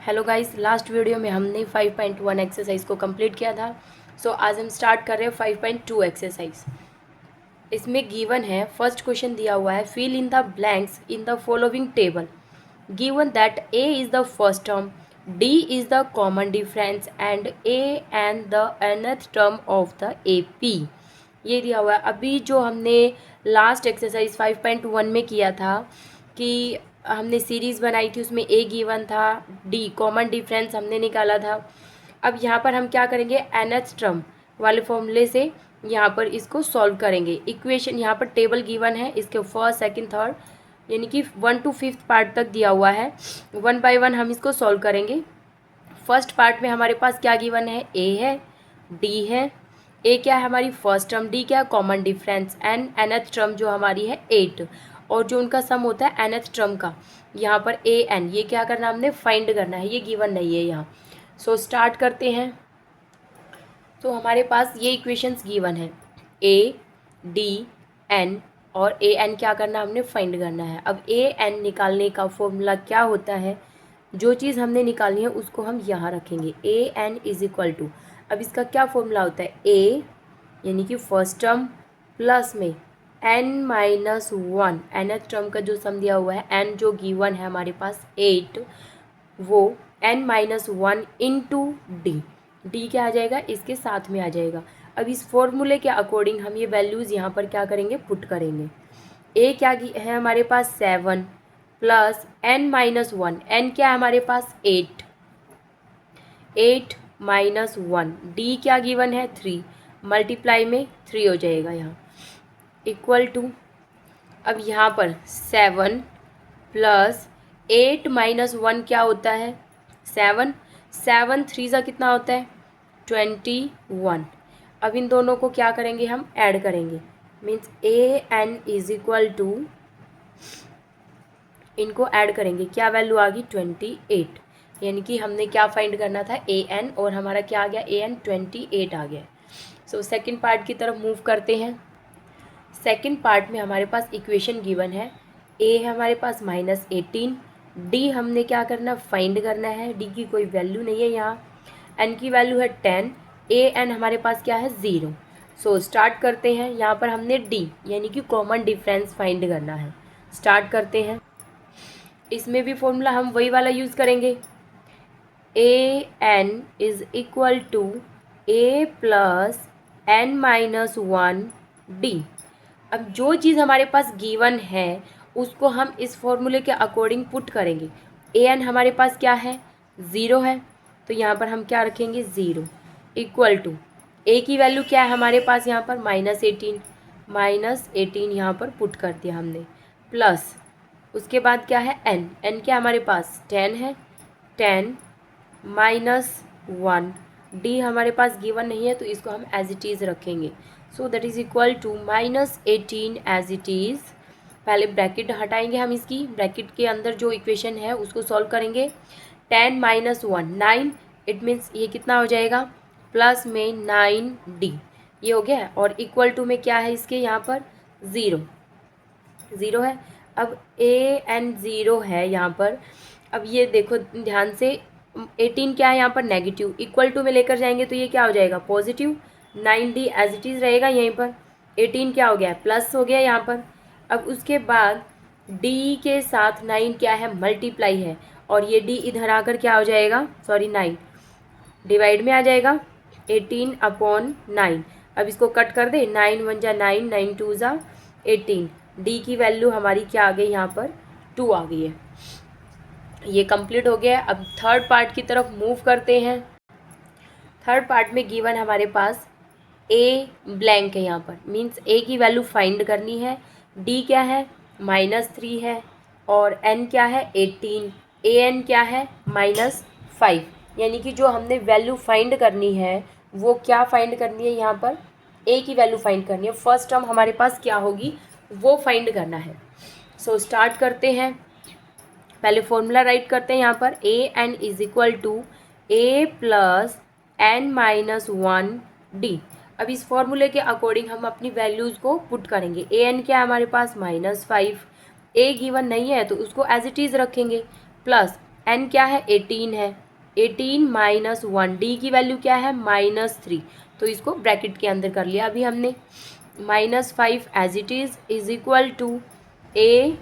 Hello guys, last video में हमने 5.1 exercise को कंप्लीट किया था। सो आज हम स्टार्ट कर रहे हैं 5.2 एक्सरसाइज। इसमें गिवन है, फर्स्ट क्वेश्चन दिया हुआ है, fill in the blanks in the following table given that a is the first term, d is the common difference and a and the nth term of the A P. ये दिया हुआ है। अभी जो हमने लास्ट एक्सरसाइज 5.1 में किया था कि हमने सीरीज़ बनाई थी, उसमें ए गिवन था, डी कॉमन डिफरेंस हमने निकाला था। अब यहाँ पर हम क्या करेंगे, nth टर्म वाले फॉर्मूले से यहाँ पर इसको सॉल्व करेंगे। इक्वेशन यहाँ पर टेबल गिवन है, इसके फर्स्ट सेकंड थर्ड यानी कि 1 to 5th पार्ट तक दिया हुआ है। 1 by 1 हम इसको सॉल्व करेंगे। फर्स्ट पार्ट में हमारे पास क्या गिवन है, ए है, डी है। ए क्या है हमारी फर्स्ट टर्म, डी क्या है common difference, and nth term जो हमारी है 8, और जो उनका सम होता है nth टर्म का यहाँ पर ए एन, ये क्या करना हमने फाइंड करना है, ये गिवन नहीं है यहाँ। सो स्टार्ट करते हैं। तो हमारे पास ये इक्वेशंस गिवन है, ए डी एन, और ए एन क्या करना हमने फाइंड करना है। अब ए एन निकालने का फॉर्मूला क्या होता है, जो चीज़ हमने निकालनी है उसको हम यहाँ रखेंगे। A N is equal to, अब इसका क्या फॉर्मूला होता है, ए यानी कि फर्स्ट टर्म प्लस में n minus one, nth term का जो सम दिया हुआ है, एन जो गिवन है हमारे पास 8, वो n minus one into d, d क्या आ जाएगा इसके साथ में आ जाएगा। अब इस फॉर्मूले के अकॉर्डिंग हम ये वैल्यूज़ यहाँ पर क्या करेंगे, पुट करेंगे। ए क्या है हमारे पास 7 plus N minus one, n क्या है हमारे पास 8, 8 माइनस वन, डी क्या गिवन है 3, मल्टीप्लाई में 3 हो जाएगा यहाँ, इक्वल टू, अब यहाँ पर 7 प्लस 8 माइनस वन क्या होता है 7, 7 3 सा कितना होता है 21। अब इन दोनों को क्या करेंगे, हम ऐड करेंगे, means a N is equal to, इनको ऐड करेंगे, क्या वैल्यू आ गई 28, यानी कि हमने क्या फाइंड करना था ए एन, और हमारा क्या आ गया ए एन 28 आ गया। सो सेकेंड पार्ट की तरफ मूव करते हैं। सेकेंड पार्ट में हमारे पास इक्वेशन गिवन है, ए है हमारे पास -18, डी हमने क्या करना फाइंड करना है, डी की कोई वैल्यू नहीं है यहाँ, एन की वैल्यू है 10, ए एन हमारे पास क्या है 0। सो स्टार्ट करते हैं। यहाँ पर हमने डी यानी कि कॉमन डिफरेंस फाइंड करना है। स्टार्ट करते हैं। इसमें भी फॉर्मूला हम वही वाला यूज़ करेंगे, A N is equal to A plus N minus one D. अब जो चीज़ हमारे पास गिवन है उसको हम इस फॉर्मूले के अकॉर्डिंग पुट करेंगे। ए एन हमारे पास क्या है 0 है, तो यहाँ पर हम क्या रखेंगे 0, इक्वल टू ए की वैल्यू क्या है हमारे पास यहाँ पर -18 यहाँ पर पुट कर दिया हमने, प्लस उसके बाद क्या है एन, एन क्या हमारे पास 10 है, 10 माइनस वन, डी हमारे पास गिवन नहीं है तो इसको हम एज इट इज़ रखेंगे। So that is equal to -18 as it is, पहले ब्रैकेट हटाएंगे हम इसकी, ब्रैकेट के अंदर जो इक्वेशन है उसको सॉल्व करेंगे। 10 माइनस वन 9, इट मीन्स ये कितना हो जाएगा प्लस में 9d, ये हो गया। और इक्वल टू में क्या है इसके यहाँ पर 0 है। अब ए एन 0 है यहाँ पर, अब ये देखो ध्यान से, 18 क्या है यहाँ पर नेगेटिव, इक्वल टू में लेकर जाएंगे तो ये क्या हो जाएगा positive, 9d as it is रहेगा यहीं पर, 18 क्या हो गया प्लस हो गया यहाँ पर। अब उसके बाद d के साथ 9 क्या है मल्टीप्लाई है, और ये d इधर आकर क्या हो जाएगा, सॉरी 9 डिवाइड में आ जाएगा 18/9। अब इसको कट कर दे, 9 1 जा 9, 9 2 जा 18, डी की वैल्यू हमारी क्या आ गई यहाँ पर 2 आ गई है। ये कंप्लीट हो गया। अब थर्ड पार्ट की तरफ मूव करते हैं। थर्ड पार्ट में गिवन हमारे पास ए ब्लैंक है यहाँ पर, मीन्स ए की वैल्यू फाइंड करनी है, डी क्या है -3 है, और एन क्या है 18, ए एन क्या है -5, यानी कि जो हमने वैल्यू फाइंड करनी है वो क्या फाइंड करनी है, यहाँ पर ए की वैल्यू फाइंड करनी है, फर्स्ट टर्म हमारे पास क्या होगी वो फाइंड करना है। सो स्टार्ट करते हैं। पहले फॉर्मूला राइट करते हैं यहाँ पर, A N is equal to A plus N minus one D. अब इस फॉर्मूले के अकॉर्डिंग हम अपनी वैल्यूज़ को पुट करेंगे। ए एन क्या है हमारे पास -5, ए गिवन नहीं है तो उसको एज इट इज़ रखेंगे, प्लस n क्या है 18 है, 18 माइनस 1, डी की वैल्यू क्या है -3, तो इसको ब्रैकेट के अंदर कर लिया अभी हमने। -5 as it is equal to a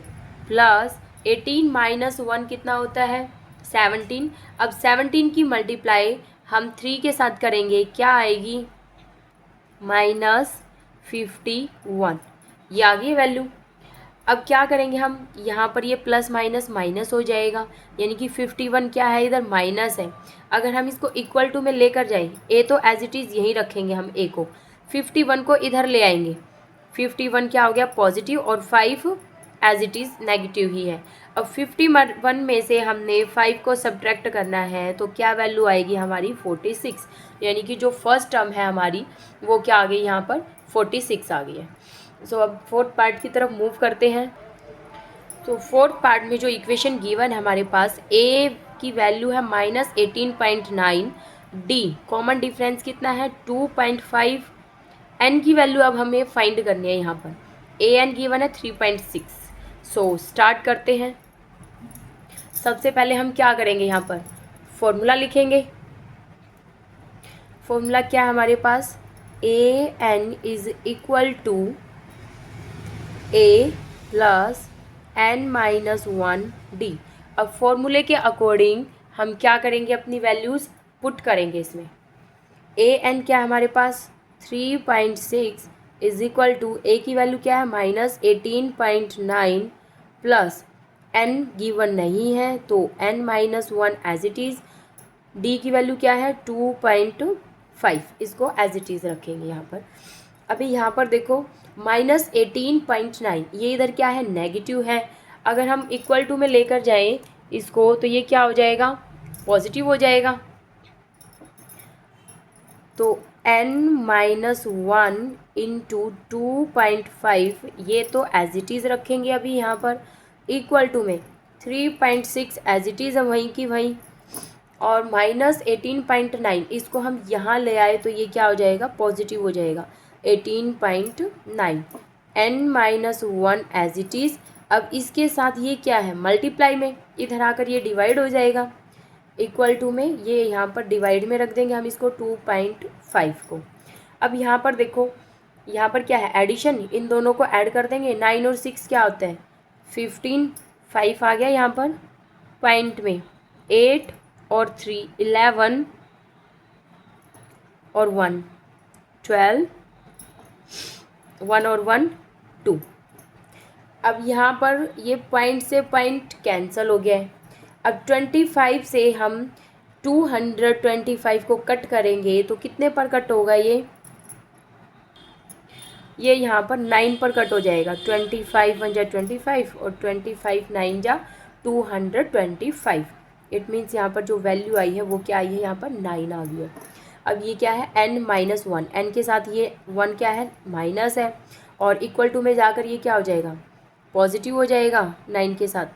plus 18 minus 1 कितना होता है 17। अब 17 की मल्टीप्लाई हम 3 के साथ करेंगे, क्या आएगी -51, ये आ गई वैल्यू। अब क्या करेंगे हम, यहाँ पर ये प्लस माइनस माइनस हो जाएगा, यानी कि 51 क्या है इधर माइनस है। अगर हम इसको इक्वल टू में लेकर जाएं, ए तो एज इट इज़ यहीं रखेंगे हम ए को, 51 को इधर ले आएंगे, 51 क्या हो गया पॉजिटिव और 5 एज इट इज़ नेगेटिव ही है। अब 51 में से हमने 5 को सब्ट्रैक्ट करना है, तो क्या वैल्यू आएगी हमारी 46, यानी कि जो फर्स्ट टर्म है हमारी वो क्या आ गई यहाँ पर 46 आ गई है। सो अब फोर्थ पार्ट की तरफ मूव करते हैं। तो फोर्थ पार्ट में जो इक्वेशन गिवन है हमारे पास, ए की वैल्यू है -18.9, डी कॉमन डिफरेंस कितना है 2.5, एन की वैल्यू अब हमें फाइंड करनी है यहाँ पर, ए एन गिवन है 3.6। सो स्टार्ट करते हैं। सबसे पहले हम क्या करेंगे, यहाँ पर फॉर्मूला लिखेंगे। फॉर्मूला क्या है हमारे पास, A N is equal to A plus N minus 1 D. अब फॉर्मूले के अकॉर्डिंग हम क्या करेंगे, अपनी वैल्यूज़ पुट करेंगे इसमें। ए एन क्या है हमारे पास 3.6 इज इक्वल टू ए की वैल्यू क्या है -18.9 प्लस एन गिवन नहीं है तो n minus 1 as it is, d की वैल्यू क्या है 2.5, इसको एज इट इज़ रखेंगे यहाँ पर। अभी यहाँ पर देखो -18.9, ये इधर क्या है नेगेटिव है, अगर हम इक्वल टू में लेकर जाएं इसको तो ये क्या हो जाएगा पॉजिटिव हो जाएगा। तो n माइनस 1 इंटू 2.5, ये तो एज इट इज़ रखेंगे अभी यहाँ पर, इक्वल टू में 3.6 एज इट इज़ वहीं की वहीं, और -18.9 इसको हम यहाँ ले आए तो ये क्या हो जाएगा पॉजिटिव हो जाएगा 18.9, n minus 1 as it is. अब इसके साथ ये क्या है मल्टीप्लाई में, इधर आकर ये डिवाइड हो जाएगा, इक्वल टू में ये यहाँ पर डिवाइड में रख देंगे हम इसको 2.5 को। अब यहाँ पर देखो, यहाँ पर क्या है एडिशन, इन दोनों को ऐड कर देंगे, 9 और 6 क्या होता है 15, 5 आ गया यहाँ पर पॉइंट में, 8 और 3 11 और 1 12, 1 और 1 2। अब यहाँ पर ये पॉइंट से पॉइंट कैंसिल हो गया है। अब 25 से हम 225 को कट करेंगे तो कितने पर कट होगा ये यहाँ पर 9 पर कट हो जाएगा, 25 1 जा 25 और 25 9 जा 225। इट मीन्स यहाँ पर जो वैल्यू आई है वो क्या आई है यहाँ पर 9 आ गई है। अब ये क्या है n माइनस 1, एन के साथ ये 1 क्या है माइनस है, और इक्वल टू में जाकर ये क्या हो जाएगा पॉजिटिव हो जाएगा 9 के साथ।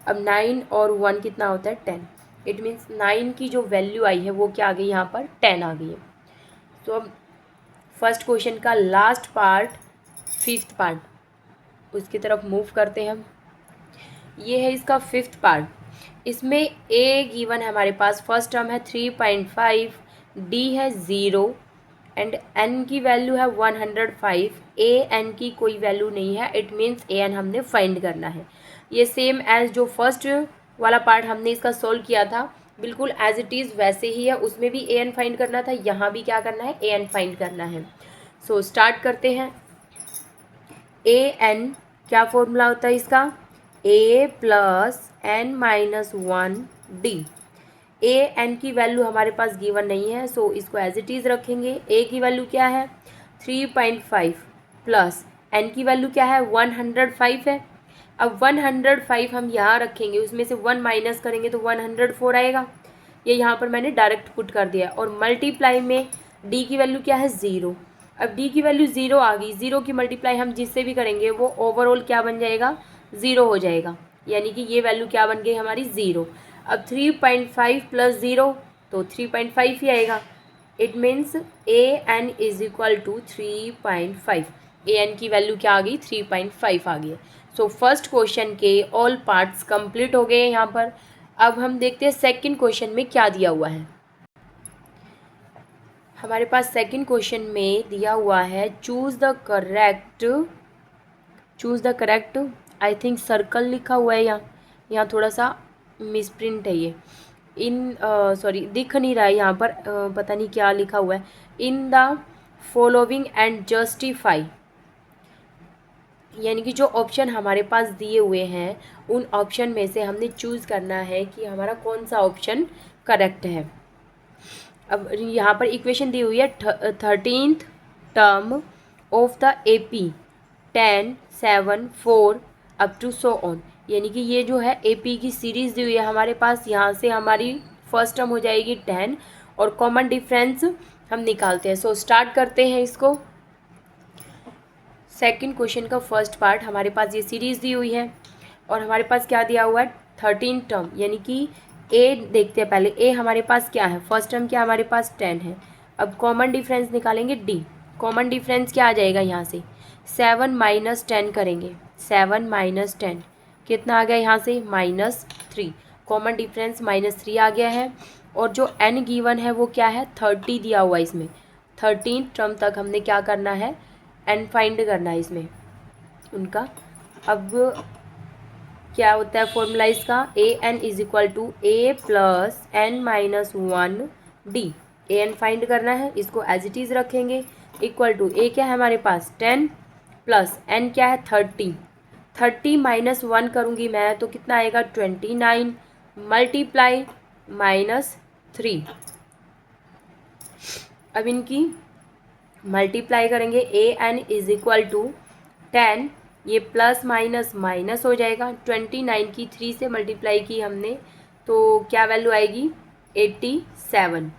अब 9 और 1 कितना होता है 10, इट मीन्स 9 की जो वैल्यू आई है वो क्या आ गई यहाँ पर 10 आ गई है। तो अब फर्स्ट क्वेश्चन का लास्ट पार्ट, फिफ्थ पार्ट, उसकी तरफ मूव करते हैं हम। ये है इसका फिफ्थ पार्ट, इसमें ए गिवन है हमारे पास, फर्स्ट टर्म है 3.5, डी है 0 एंड एन की वैल्यू है 105, ए एन की कोई वैल्यू नहीं है, इट मीन्स ए एन हमने फाइंड करना है। ये सेम एज जो फर्स्ट वाला पार्ट हमने इसका सोल्व किया था, बिल्कुल एज इट इज़ वैसे ही है, उसमें भी ए एन फाइंड करना था, यहाँ भी क्या करना है ए एन फाइंड करना है। सो स्टार्ट करते हैं। ए एन क्या फॉर्मूला होता है इसका, ए plus N minus 1 D. A n की वैल्यू हमारे पास गिवन नहीं है, सो इसको एज इट इज़ रखेंगे। ए की वैल्यू क्या है 3.5 प्लस एन की वैल्यू क्या है 105 है। अब 105 हम यहाँ रखेंगे, उसमें से 1 माइनस करेंगे तो 104 आएगा, ये यहाँ पर मैंने डायरेक्ट पुट कर दिया। और मल्टीप्लाई में डी की वैल्यू क्या है 0, अब डी की वैल्यू 0 आ गई, 0 की मल्टीप्लाई हम जिससे भी करेंगे वो ओवरऑल क्या बन जाएगा 0 हो जाएगा, यानी कि ये वैल्यू क्या बन गई हमारी 0। अब 3.5 प्लस 0 तो 3.5 ही आएगा, it means a N is equal to 3.5, a n की वैल्यू क्या आ गई 3.5 आ गई है। सो फर्स्ट क्वेश्चन के ऑल पार्ट्स कंप्लीट हो गए यहाँ पर। अब हम देखते हैं सेकंड क्वेश्चन में क्या दिया हुआ है। हमारे पास सेकंड क्वेश्चन में दिया हुआ है choose the correct, I think circle लिखा हुआ है यहाँ थोड़ा सा मिसप्रिंट है ये। सॉरी दिख नहीं रहा है यहाँ पर, पता नहीं क्या लिखा हुआ है। इन द फॉलोइंग एंड जस्टिफाई, यानी कि जो ऑप्शन हमारे पास दिए हुए हैं उन ऑप्शन में से हमने चूज़ करना है कि हमारा कौन सा ऑप्शन करेक्ट है। अब यहाँ पर इक्वेशन दी हुई है 13th term of the AP 10, 7, 4 up to so on, यानी कि ये जो है AP की सीरीज़ दी हुई है हमारे पास। यहाँ से हमारी फर्स्ट टर्म हो जाएगी 10 और कॉमन डिफरेंस हम निकालते हैं। सो स्टार्ट करते हैं इसको। सेकंड क्वेश्चन का फर्स्ट पार्ट, हमारे पास ये सीरीज़ दी हुई है और हमारे पास क्या दिया हुआ है 13 टर्म, यानी कि ए देखते हैं पहले। ए हमारे पास क्या है, फर्स्ट टर्म क्या हमारे पास 10 है। अब कॉमन डिफरेंस निकालेंगे डी। कॉमन डिफरेंस क्या आ जाएगा यहाँ से 7 माइनस 10 करेंगे, 7 माइनस 10 कितना आ गया यहाँ से -3। कॉमन डिफरेंस -3 आ गया है। और जो एन गिवन है वो क्या है 30 दिया हुआ है इसमें। 13 टर्म तक हमने क्या करना है एन फाइंड करना है इसमें उनका। अब क्या होता है फॉर्मूला इसका, A N is equal to A plus N minus 1 D. A N find करना है, इसको एज इट इज़ रखेंगे इक्वल टू ए क्या है हमारे पास 10 प्लस एन क्या है 30। 30 माइनस 1 करूँगी मैं तो कितना आएगा 29 मल्टीप्लाई -3। अब इनकी मल्टीप्लाई करेंगे A N is equal to 10, ये प्लस माइनस माइनस हो जाएगा। 29 की 3 से मल्टीप्लाई की हमने तो क्या वैल्यू आएगी 87।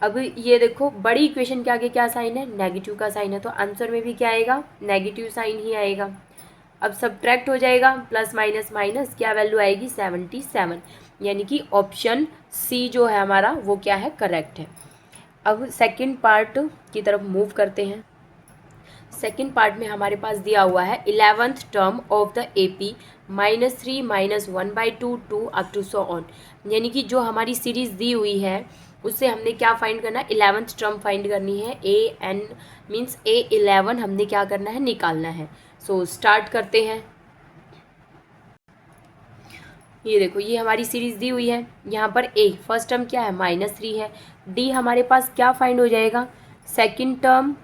अब ये देखो बड़ी इक्वेशन के आगे क्या साइन है, नेगेटिव का साइन है, तो आंसर में भी क्या आएगा नेगेटिव साइन ही आएगा। अब सब्ट्रैक्ट हो जाएगा प्लस माइनस माइनस, क्या वैल्यू आएगी 77, यानी कि ऑप्शन सी जो है हमारा वो क्या है करेक्ट है। अब सेकंड पार्ट की तरफ मूव करते हैं। सेकंड पार्ट में हमारे पास दिया हुआ है 11th term of the AP -3 -1/2 2 up to so on, यानी कि जो हमारी सीरीज दी हुई है उससे हमने क्या फाइंड करना है 11th टर्म फाइंड करनी है। AN मीन्स A11 हमने क्या करना है निकालना है। सो स्टार्ट करते हैं। ये देखो ये हमारी सीरीज दी हुई है, यहाँ पर ए फर्स्ट टर्म क्या है -3 है। डी हमारे पास क्या फाइंड हो जाएगा second term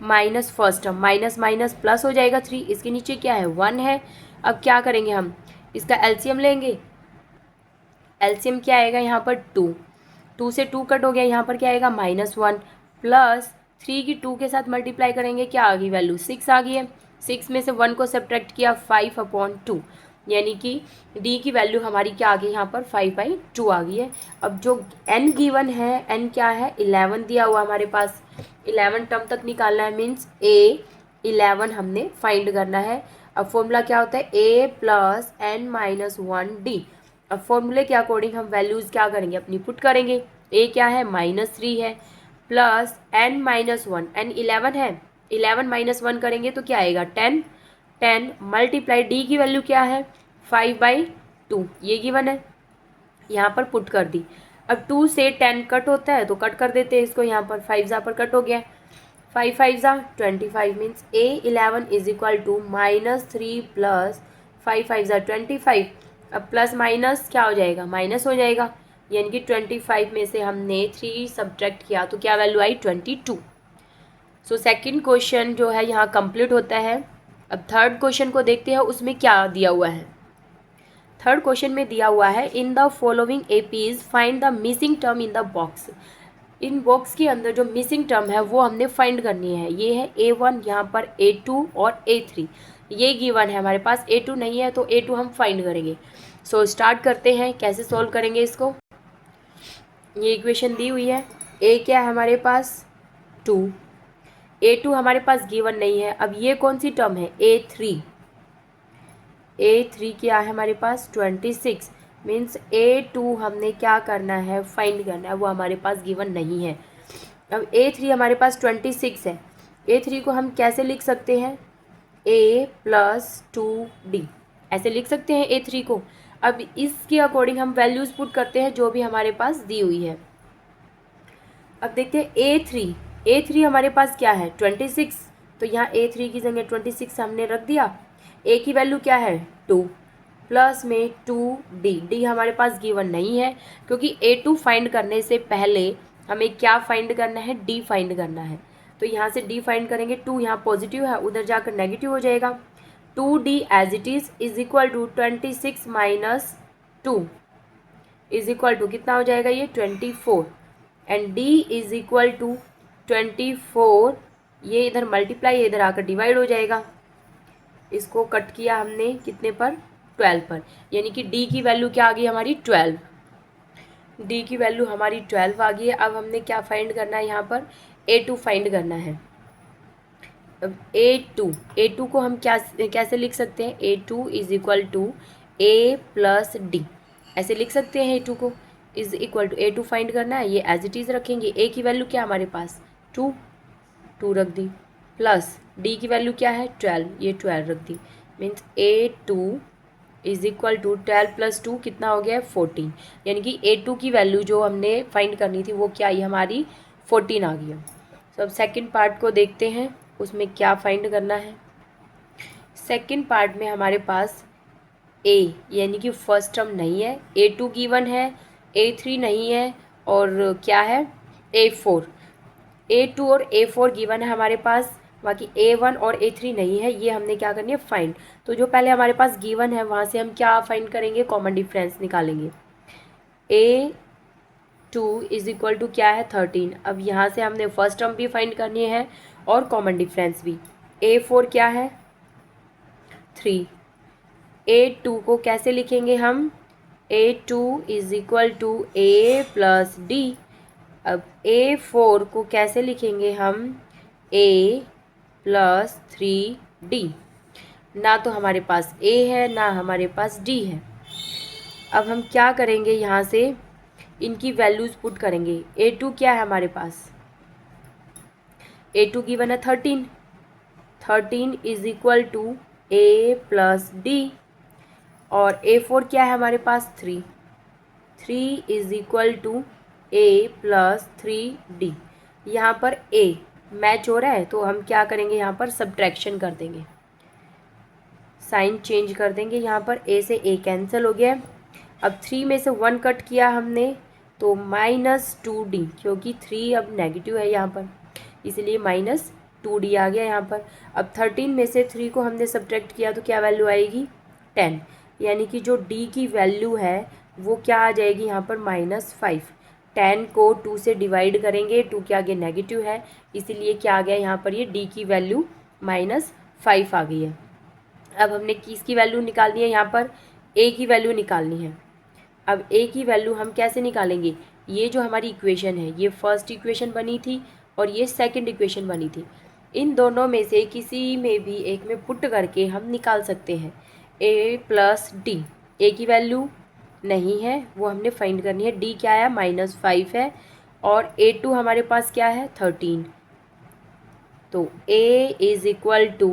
minus first term, minus minus plus हो जाएगा 3, इसके नीचे क्या है 1 है। अब क्या करेंगे हम इसका एलसीएम लेंगे। एलसीएम क्या आएगा यहाँ पर 2 से 2 कट हो गया, यहाँ पर क्या आएगा -1 प्लस 3 की 2 के साथ मल्टीप्लाई करेंगे, क्या आ गई वैल्यू 6 आ गई है। 6 में से 1 को सब्ट्रैक्ट किया 5/2, यानी कि डी की वैल्यू हमारी क्या आ गई यहाँ पर 5/2 आ गई है। अब जो एन गिवन है एन क्या है 11 दिया हुआ हमारे पास, 11 टर्म तक निकालना है मीन्स A11 हमने फाइंड करना है। अब फॉर्मूला क्या होता है A plus N minus 1 D. अब फॉर्मूले के अकॉर्डिंग हम वैल्यूज़ क्या करेंगे अपनी पुट करेंगे। A क्या है -3 है प्लस एन माइनस 1, एन 11 है, 11 माइनस 1 करेंगे तो क्या आएगा 10 मल्टीप्लाई डी की वैल्यू क्या है 5/2, ये गिवन है यहाँ पर पुट कर दी। अब 2 से 10 कट होता है तो कट कर देते हैं इसको, यहाँ पर 5 पर कट हो गया, 5 5 25 means A11 is equal to -3 plus 5 5 25। अब प्लस माइनस क्या हो जाएगा माइनस हो जाएगा, यानी कि 25 में से हमने 3 सब्ट्रैक्ट किया तो क्या वैल्यू आई 22। सो सेकंड क्वेश्चन जो है यहाँ कंप्लीट होता है। अब थर्ड क्वेश्चन को देखते हैं उसमें क्या दिया हुआ है। थर्ड क्वेश्चन में दिया हुआ है इन the following APs find the missing term in the box. In box के अंदर जो मिसिंग टर्म है वो हमने फाइंड करनी है। ये है A1, यहाँ पर A2 और A3, ये गिवन है हमारे पास। A2 नहीं है तो A2 हम फाइंड करेंगे। सो स्टार्ट करते हैं कैसे सॉल्व करेंगे इसको। ये इक्वेशन दी हुई है, A क्या है हमारे पास 2, A2 हमारे पास गिवन नहीं है। अब ये कौन सी टर्म है A3 क्या है हमारे पास 26, मीन्स A2 हमने क्या करना है फाइंड करना है, वो हमारे पास गिवन नहीं है। अब A3 हमारे पास 26 है, A3 को हम कैसे लिख सकते हैं A + 2D, ऐसे लिख सकते हैं A3 को। अब इसके अकॉर्डिंग हम वैल्यूज़ पुट करते हैं जो भी हमारे पास दी हुई है। अब देखते हैं A3 हमारे पास क्या है 26, तो यहाँ A3 की जगह 26 हमने रख दिया। A की वैल्यू क्या है 2 प्लस में 2D हमारे पास गिवन नहीं है, क्योंकि A2 फाइंड करने से पहले हमें क्या फाइंड करना है, D फाइंड करना है। तो यहाँ से D फाइंड करेंगे, 2 यहाँ पॉजिटिव है, उधर जाकर नेगेटिव हो जाएगा। 2D as it is equal to 26 minus 2 is equal to कितना हो जाएगा ये 24, and D is equal to 24, ये इधर मल्टीप्लाई इधर आकर डिवाइड हो जाएगा। इसको कट किया हमने कितने पर 12 पर, यानी कि D की वैल्यू क्या आ गई हमारी 12। D की वैल्यू हमारी 12 आ गई है। अब हमने क्या फाइंड करना है यहाँ पर A2 फाइंड करना है। अब A2 को हम क्या कैसे लिख सकते हैं, A2 is equal to A plus D ऐसे लिख सकते हैं। A2 को is equal to A2 find करना है, ये एज इट इज़ रखेंगे। A की वैल्यू क्या हमारे पास 2 रख दी, प्लस D की वैल्यू क्या है 12, ये 12 रख दी। Means A2 is equal to 12 plus 2 कितना हो गया है 14, यानी कि A2 की वैल्यू जो हमने फाइंड करनी थी वो क्या आई हमारी 14 आ गई है। तो अब सेकेंड पार्ट को देखते हैं, उसमें क्या फाइंड करना है। सेकेंड पार्ट में हमारे पास A यानी कि फर्स्ट टर्म नहीं है, A2 गिवन है, A3 नहीं है, और क्या है A2 और A4 गिवन है हमारे पास, बाकी A1 और A3 नहीं है। ये हमने क्या करनी है फाइंड। तो जो पहले हमारे पास गिवन है वहाँ से हम क्या फाइंड करेंगे, कॉमन डिफरेंस निकालेंगे। A2 इज इक्वल टू क्या है 13। अब यहाँ से हमने फर्स्ट टर्म भी फाइंड करनी है और कॉमन डिफरेंस भी। A4 क्या है 3। A2 को कैसे लिखेंगे हम, A2 is equal to A plus D। अब A4 को कैसे लिखेंगे हम, A प्लस 3D। ना तो हमारे पास A है ना हमारे पास D है। अब हम क्या करेंगे, यहाँ से इनकी वैल्यूज़ पुट करेंगे। A2 क्या है हमारे पास, A2 गिवन है 13 is equal to A plus D, और A4 क्या है हमारे पास 3 is equal to A plus 3D। यहाँ पर A मैच हो रहा है तो हम क्या करेंगे, यहाँ पर सब्ट्रैक्शन कर देंगे, साइन चेंज कर देंगे। यहाँ पर A से A कैंसिल हो गया। अब 3 में से 1 कट किया हमने तो -2D, क्योंकि 3 अब नेगेटिव है यहाँ पर, इसलिए -2D आ गया यहाँ पर। अब 13 में से 3 को हमने सब्ट्रैक्ट किया तो क्या वैल्यू आएगी 10, यानी कि जो D की वैल्यू है वो क्या आ जाएगी यहाँ पर -5। 10 को 2 से डिवाइड करेंगे, 2 के आगे नेगेटिव है, इसीलिए क्या आ गया यहाँ पर ये D की वैल्यू -5 आ गई है। अब हमने किसकी वैल्यू निकालनी है, यहाँ पर A की वैल्यू निकालनी है। अब A की वैल्यू हम कैसे निकालेंगे, ये जो हमारी इक्वेशन है ये फर्स्ट इक्वेशन बनी थी और ये सेकंड इक्वेशन बनी थी, इन दोनों में से किसी में भी एक में पुट करके हम निकाल सकते हैं A प्लस D। A की वैल्यू नहीं है, वो हमने फाइंड करनी है। D क्या है -5 है, और A2 हमारे पास क्या है 13, तो A इज इक्वल टू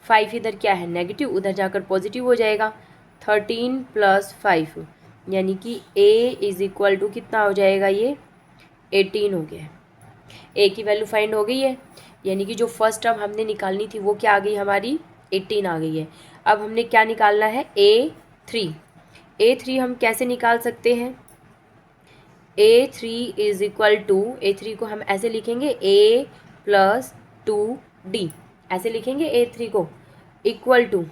5 इधर क्या है नेगेटिव, उधर जाकर पॉजिटिव हो जाएगा। 13 प्लस 5 यानी कि A इज इक्वल टू कितना हो जाएगा, ये 18 हो गया। A की वैल्यू फाइंड हो गई है, यानी कि जो फर्स्ट टर्म हमने निकालनी थी वो क्या आ गई हमारी 18 आ गई है। अब हमने क्या निकालना है A3 हम कैसे निकाल सकते हैं, A3 is equal to, A3 को हम ऐसे लिखेंगे A प्लस 2D ऐसे लिखेंगे। A3 को इक्वल टू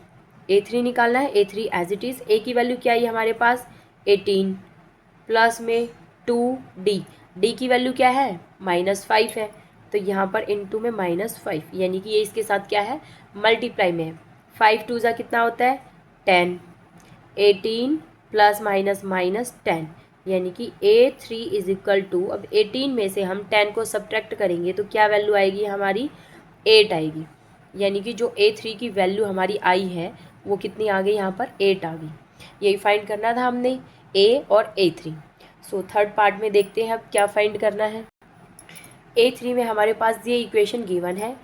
A3 निकालना है, A3 as it is. A की वैल्यू क्या है हमारे पास 18 प्लस में 2D, D की वैल्यू क्या है -5 है, तो यहाँ पर इनटू में -5, यानी कि ये इसके साथ क्या है मल्टीप्लाई में है। 5 2 जा कितना होता है 10, 18 प्लस माइनस -10, यानी कि A3 इज इक्वल टू, अब 18 में से हम 10 को सब्ट्रैक्ट करेंगे तो क्या वैल्यू आएगी हमारी 8 आएगी, यानी कि जो A3 की वैल्यू हमारी आई है वो कितनी आ गई यहाँ पर 8 आ गई। यही फाइंड करना था हमने A और A3। सो थर्ड पार्ट में देखते हैं अब क्या फाइंड करना है। A3 में हमारे पास ये इक्वेशन गिवन है,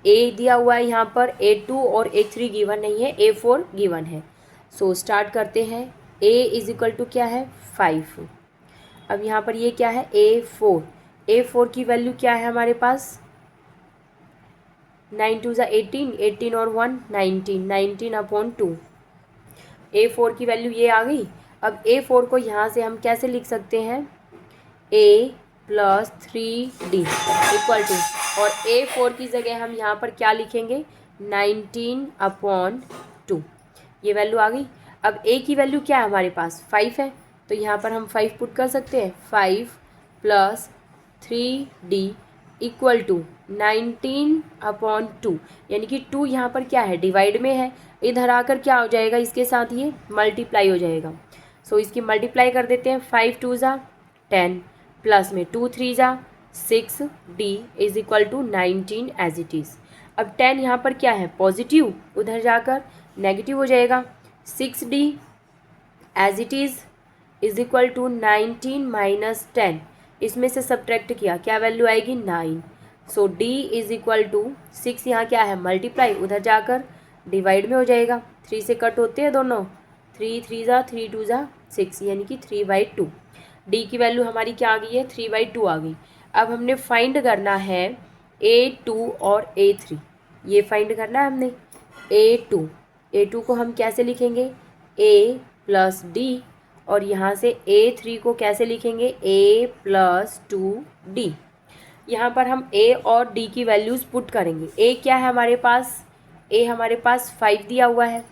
A दिया हुआ है यहाँ पर, A2 और A3 गिवन नहीं है, A4 गिवन है। सो स्टार्ट करते हैं। a इज इक्वल टू क्या है 5। अब यहाँ पर ये क्या है A4 की वैल्यू क्या है हमारे पास 9 2 ज़ा 18, 18 और 1 19, 19/2। A4 की वैल्यू ये आ गई। अब A4 को यहाँ से हम कैसे लिख सकते हैं A plus 3D equal to, और A4 की जगह हम यहाँ पर क्या लिखेंगे 19/2। ये वैल्यू आ गई। अब A की वैल्यू क्या है हमारे पास 5 है, तो यहाँ पर हम 5 पुट कर सकते हैं। 5 प्लस 3D इक्वल टू 19/2, यानी कि 2 यहाँ पर क्या है डिवाइड में है, इधर आकर क्या हो जाएगा इसके साथ ये मल्टीप्लाई हो जाएगा। सो इसकी मल्टीप्लाई कर देते हैं। 5 2 ज़ा 10 प्लस में 2 3 ज़ा 6D is equal to 19 as it is. अब 10 यहाँ पर क्या है पॉजिटिव, उधर जाकर नेगेटिव हो जाएगा। 6D as it is equal to 19 minus 10, इसमें से सब्ट्रैक्ट किया क्या वैल्यू आएगी 9। So D is equal to 6 यहाँ क्या है मल्टीप्लाई, उधर जाकर डिवाइड में हो जाएगा। 3 से कट होते हैं दोनों, 3 3 ज़ा 3 2 ज़ा 6, यानी कि 3/2। D की वैल्यू हमारी क्या आ गई है 3/2 आ गई। अब हमने फाइंड करना है A2 और A3, ये फाइंड करना है हमने। A2 को हम कैसे लिखेंगे A प्लस D, और यहाँ से A3 को कैसे लिखेंगे A प्लस 2D। यहाँ पर हम A और D की वैल्यूज़ पुट करेंगे। A क्या है हमारे पास, A हमारे पास 5 दिया हुआ है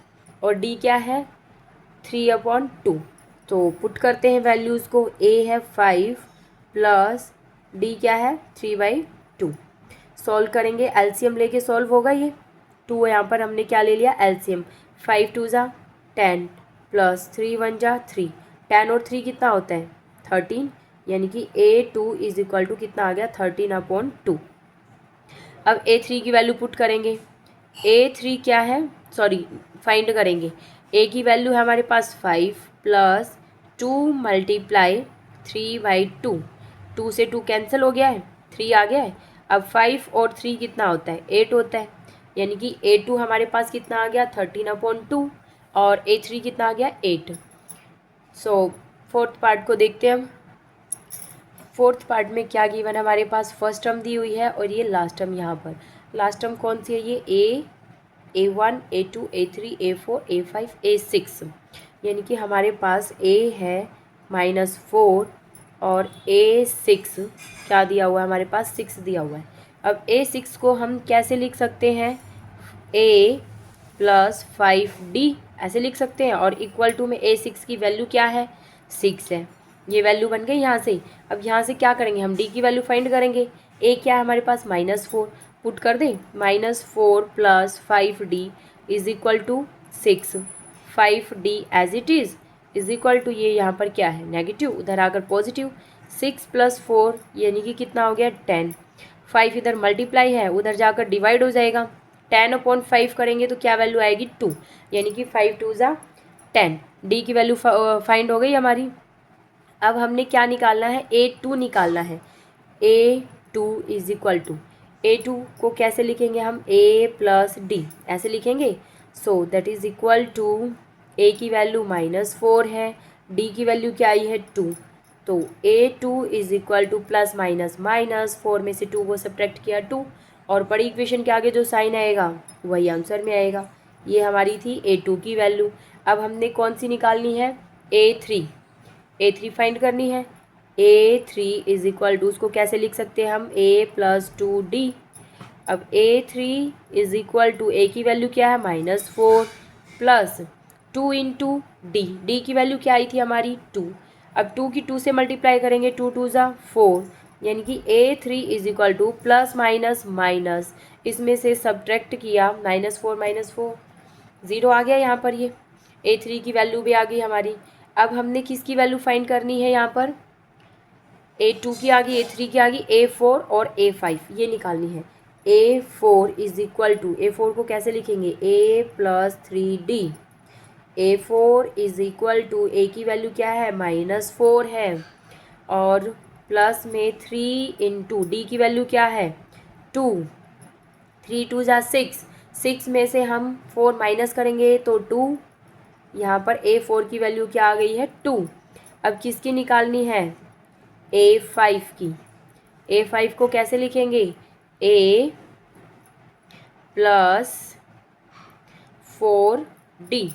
और D क्या है 3/2। तो पुट करते हैं वैल्यूज़ को। A है 5 प्लस D क्या है 3/2। सॉल्व करेंगे, एलसीएम लेके सॉल्व होगा ये। 2 यहाँ पर हमने क्या ले लिया एलसीएम। 5 2 ज़ा 10 प्लस 3 1 ज़ा 3, 10 और 3 कितना होता है 13, यानी कि A2 इज इक्वल टू कितना आ गया 13/2। अब A3 की वैल्यू पुट करेंगे। A3 क्या है फाइंड करेंगे। A की वैल्यू है हमारे पास 5 प्लस 2 मल्टीप्लाई 3/2। 2 से 2 कैंसिल हो गया है, 3 आ गया है। अब 5 और 3 कितना होता है 8 होता है, यानी कि A2 हमारे पास कितना आ गया 13/2 और A3 कितना आ गया 8। सो फोर्थ पार्ट को देखते हैं हम। फोर्थ पार्ट में क्या गिवन है हमारे पास, फर्स्ट टर्म दी हुई है और ये लास्ट टर्म। यहाँ पर लास्ट टर्म कौन सी है, ये A1 A2 A3 A4 A5 A6, यानी कि हमारे पास A है -4 और A6 क्या दिया हुआ है हमारे पास 6 दिया हुआ है। अब A6 को हम कैसे लिख सकते हैं A प्लस 5D ऐसे लिख सकते हैं, और इक्वल टू में A6 की वैल्यू क्या है 6 है। ये वैल्यू बन गई यहाँ से। अब यहाँ से क्या करेंगे हम D की वैल्यू फाइंड करेंगे। A क्या है हमारे पास -4, पुट कर दें। -4 plus 5D is equal to 6। 5D as it is equal to ये यहाँ पर क्या है नेगेटिव, उधर आकर पॉजिटिव। 6 + 4 यानी कि कितना हो गया 10। 5 इधर मल्टीप्लाई है, उधर जाकर डिवाइड हो जाएगा। 10/5 करेंगे तो क्या वैल्यू आएगी 2, यानी कि 5 2 ज़ा 10। D की वैल्यू फाइंड हो गई हमारी। अब हमने क्या निकालना है A2 निकालना है। A2 is equal to, A2 को कैसे लिखेंगे हम A प्लस D ऐसे लिखेंगे। So that is equal to A की वैल्यू -4 है, D की वैल्यू क्या आई है 2। तो A2 is equal two plus minus minus 4 में से 2 को सब्ट्रैक्ट किया 2, और बड़ी इक्वेशन के आगे जो साइन आएगा वही आंसर में आएगा। ये हमारी थी A2 की वैल्यू। अब हमने कौन सी निकालनी है A3 फाइंड करनी है। A3 इज इक्वल टू, उसको कैसे लिख सकते हैं हम A प्लस 2D। अब A3 is equal to A की वैल्यू क्या है -4 प्लस 2 इंटू D की वैल्यू क्या आई थी हमारी 2। अब 2 की 2 से मल्टीप्लाई करेंगे, 2 2 ज़ा 4, यानी कि A3 is equal two plus minus minus, इसमें से सब्ट्रैक्ट किया -4 ज़ीरो आ गया यहाँ पर। ये A3 की वैल्यू भी आ गई हमारी। अब हमने किसकी वैल्यू फाइंड करनी है यहाँ पर A2 की आ गई, A3 की आ गई, A4 और A5 ये निकालनी है। A4 is equal to, A4 को कैसे लिखेंगे A plus 3D। A4 is equal to A की वैल्यू क्या है -4 है, और प्लस में 3 इंटू D की वैल्यू क्या है 2। 3 2 ज़ा 6, 6 में से हम 4 माइनस करेंगे तो 2, यहाँ पर A4 की वैल्यू क्या आ गई है 2। अब किसकी निकालनी है A5 की। A5 को कैसे लिखेंगे A plus 4D,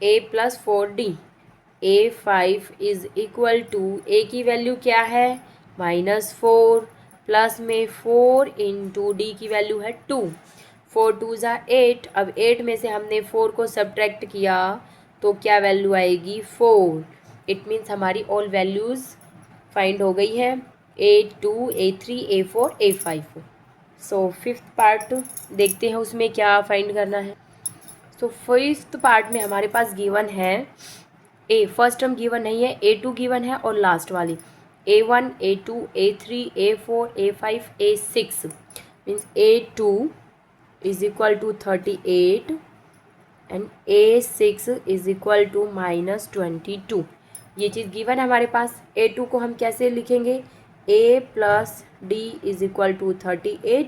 A plus 4D। A5 is equal to A की वैल्यू क्या है -4 प्लस में 4 इंटू डी की वैल्यू है 2। 4 2 ज़ा 8। अब 8 में से हमने 4 को सब्ट्रैक्ट किया तो क्या वैल्यू आएगी 4। इट मीन्स हमारी ऑल वैल्यूज़ फाइंड हो गई है A2 A3 A4 A5। So fifth part देखते हैं उसमें क्या फाइंड करना है। सो फिफ्थ पार्ट में हमारे पास गिवन है ए, फर्स्ट टर्म गिवन नहीं है, A2 गिवन है और लास्ट वाली A1 A2 A3 A4 A5 A6 means A2 is equal to 38 and A6 is equal to -22। ये चीज़ गिवन है हमारे पास। A2 को हम कैसे लिखेंगे A plus D is equal to 38।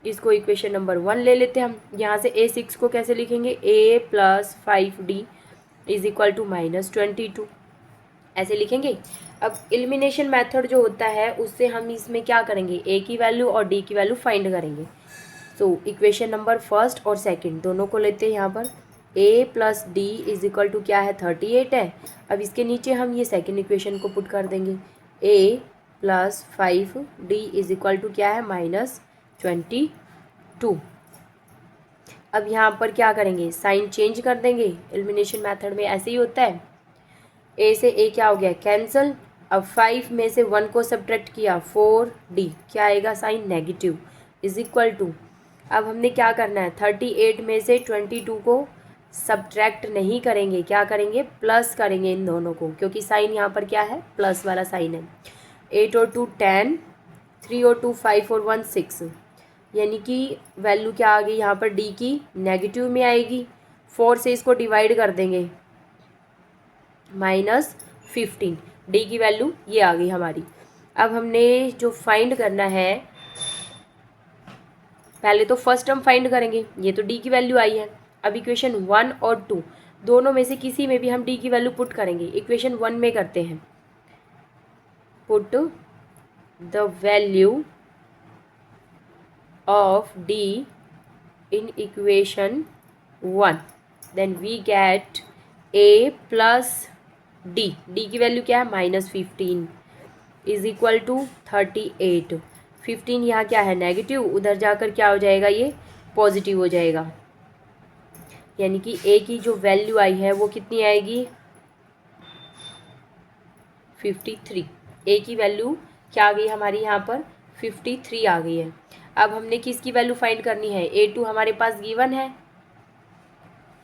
इसको इक्वेशन नंबर 1 ले लेते हैं हम। यहाँ से A6 को कैसे लिखेंगे A plus 5D is equal to -22, ऐसे लिखेंगे। अब एलिमिनेशन मेथड जो होता है उससे हम इसमें क्या करेंगे ए की वैल्यू और डी की वैल्यू फाइंड करेंगे। सो इक्वेशन नंबर फर्स्ट और सेकंड दोनों को लेते हैं यहाँ पर। A plus D is equal to क्या है 38 है। अब इसके नीचे हम ये सेकंड इक्वेशन को पुट कर देंगे A plus 5D is equal to क्या है -22। अब यहाँ पर क्या करेंगे साइन चेंज कर देंगे। एलिमिनेशन मेथड में ऐसे ही होता है। ए से ए क्या हो गया कैंसिल। अब 5 में से 1 को सब्ट्रैक्ट किया 4D क्या आएगा sign negative is equal to. अब हमने क्या करना है 38 में से 22 को सब्ट्रैक्ट नहीं करेंगे, क्या करेंगे प्लस करेंगे इन दोनों को, क्योंकि साइन यहाँ पर क्या है प्लस वाला साइन है। 8 और 2 10, 3 और 2 5 और 1 6, यानी कि वैल्यू क्या आ गई यहाँ पर डी की नेगेटिव में आएगी। 4 से इसको डिवाइड कर देंगे -15, डी की वैल्यू ये आ गई हमारी। अब हमने जो फाइंड करना है पहले तो फर्स्ट टर्म फाइंड करेंगे, ये तो डी की वैल्यू आई है। अब इक्वेशन 1 और 2 दोनों में से किसी में भी हम डी की वैल्यू पुट करेंगे। इक्वेशन 1 में करते हैं put the value of D in equation 1, then we get A plus D, D की वैल्यू क्या है -15 इज इक्वल टू 38। 15 यहाँ क्या है नेगेटिव, उधर जाकर क्या हो जाएगा ये पॉजिटिव हो जाएगा, यानी कि A की जो वैल्यू आई है वो कितनी आएगी 53। A की वैल्यू क्या आ गई हमारी यहाँ पर 53 आ गई है। अब हमने किसकी वैल्यू फाइंड करनी है A2 हमारे पास गिवन है,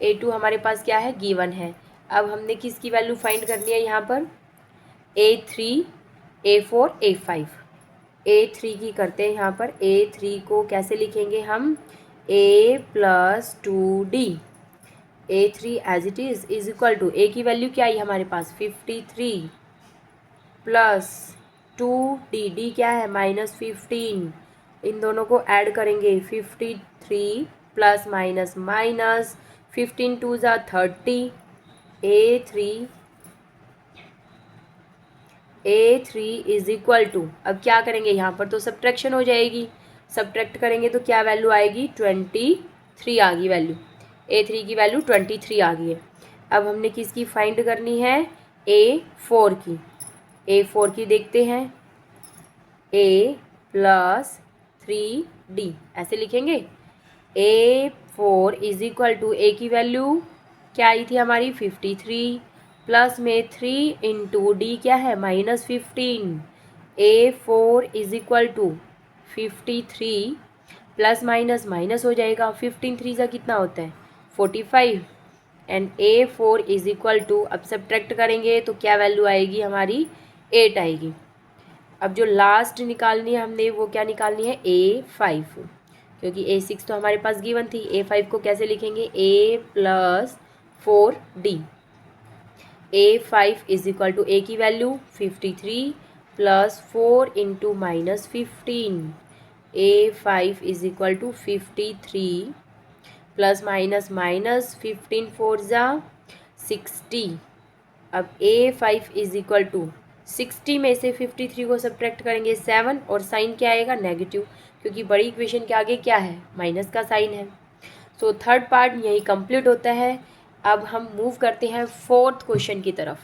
A2 हमारे पास क्या है गिवन है। अब हमने किसकी वैल्यू फाइंड करनी है यहाँ पर A3 A4 A5। A3 की करते हैं यहाँ पर। A3 को कैसे लिखेंगे हम A plus 2D। A3 as it is equal to A की वैल्यू क्या आई हमारे पास 53 प्लस 2D, D क्या है -15। इन दोनों को ऐड करेंगे 53 प्लस माइनस माइनस 15 2 ज़ा 30। A3 इज इक्वल टू, अब क्या करेंगे यहाँ पर तो सब्ट्रैक्शन हो जाएगी, सब्ट्रैक्ट करेंगे तो क्या वैल्यू आएगी 23 आ गई वैल्यू। A3 की वैल्यू 23 आ गई है। अब हमने किसकी फाइंड करनी है A4 की। A4 की देखते हैं A प्लस 3D ऐसे लिखेंगे। A4 is equal to A की वैल्यू क्या आई थी हमारी 53 प्लस में 3 इंटू डी क्या है -15। A4 is equal to 53 plus minus minus हो जाएगा, 15 3 का कितना होता है 45 and A4 is equal to, अब सब्ट्रैक्ट करेंगे तो क्या वैल्यू आएगी हमारी 8 आएगी। अब जो लास्ट निकालनी है हमने वो क्या निकालनी है A5, क्योंकि A6 तो हमारे पास गिवन थी। A5 को कैसे लिखेंगे A plus 4D। A5 is equal to A की value 53 plus 4 into -15। A5 is equal to 53 plus minus minus 15 4 ज़ा 60। अब A5 इज इक्वल टू 60 में से 53 को सब्ट्रैक्ट करेंगे 7 और साइन क्या आएगा नेगेटिव, क्योंकि बड़ी इक्वेशन के आगे क्या है माइनस का साइन है। सो थर्ड पार्ट यही कंप्लीट होता है। अब हम मूव करते हैं फोर्थ क्वेश्चन की तरफ।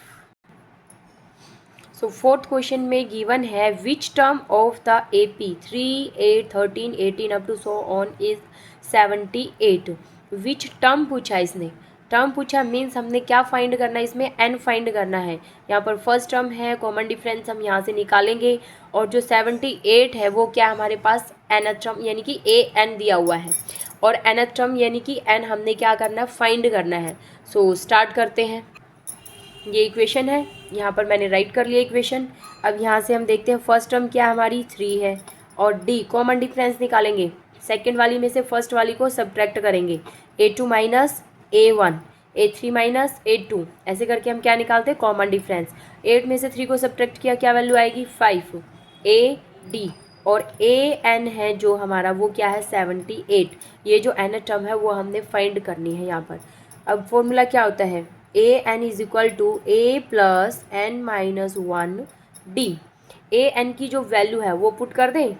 सो फोर्थ क्वेश्चन में गिवन है which term of the AP 3, 8, 13, 18 up to so on is 78। Which term पूछा इसने, टर्म पूछा मीन्स हमने क्या फाइंड करना है, इसमें n फाइंड करना है। यहाँ पर फर्स्ट टर्म है, कॉमन डिफरेंस हम यहाँ से निकालेंगे, और जो 78 है वो क्या हमारे पास nth टर्म यानी कि an दिया हुआ है, और nth टर्म यानी कि n हमने क्या करना है फाइंड करना है। सो स्टार्ट करते हैं। ये इक्वेशन है, यहाँ पर मैंने राइट कर लिया इक्वेशन। अब यहाँ से हम देखते हैं फर्स्ट टर्म क्या हमारी 3 है, और डी कॉमन डिफरेंस निकालेंगे, सेकेंड वाली में से फर्स्ट वाली को सब्ट्रैक्ट करेंगे, A2 minus A1, A3 minus A2, ऐसे करके हम क्या निकालते हैं कॉमन डिफरेंस। 8 में से 3 को सब्ट्रैक्ट किया क्या वैल्यू आएगी 5, AD, और AN है जो हमारा वो क्या है 78। ये जो n टर्म है वो हमने फाइंड करनी है यहाँ पर। अब फॉर्मूला क्या होता है, AN is equal to A plus N minus 1D। AN की जो वैल्यू है वो पुट कर दें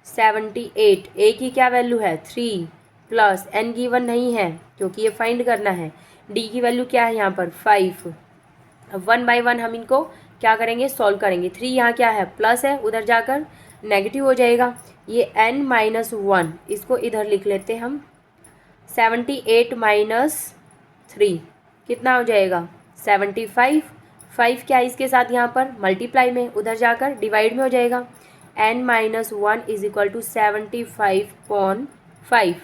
78, A की क्या वैल्यू है 3 प्लस N की 1 नहीं है क्योंकि ये फाइंड करना है, D की वैल्यू क्या है यहाँ पर 5। अब 1 बाई 1 हम इनको क्या करेंगे सॉल्व करेंगे। 3 यहाँ क्या है प्लस है, उधर जाकर नेगेटिव हो जाएगा। ये N माइनस 1 इसको इधर लिख लेते हम, 78 माइनस 3 कितना हो जाएगा 75। 5 क्या है इसके साथ यहाँ पर मल्टीप्लाई में, उधर जाकर डिवाइड में हो जाएगा। n minus 1 is equal to 75/5,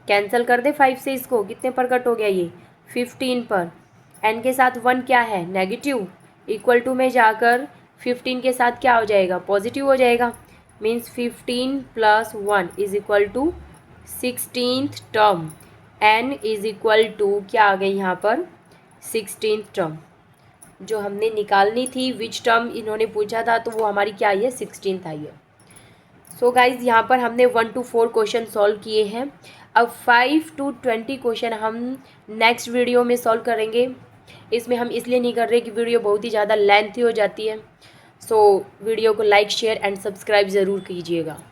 cancel कर दे 5 से इसको, कितने पर कट हो गया ये 15 पर। n के साथ 1 क्या है नेगेटिव, इक्वल टू में जाकर 15 के साथ क्या हो जाएगा पॉजिटिव हो जाएगा, means 15 plus 1 is equal to 16th term. n इज इक्वल टू क्या आ गई यहाँ पर 16th टर्म, जो हमने निकालनी थी विच टर्म इन्होंने पूछा था तो वो हमारी क्या आई है 16th आई है। सो गाइज यहाँ पर हमने 1 to 4 क्वेश्चन सॉल्व किए हैं। अब 5 to 20 क्वेश्चन हम नेक्स्ट वीडियो में सॉल्व करेंगे। इसमें हम इसलिए नहीं कर रहे कि वीडियो बहुत ही ज़्यादा लेंथी हो जाती है। सो वीडियो को लाइक शेयर एंड सब्सक्राइब ज़रूर कीजिएगा।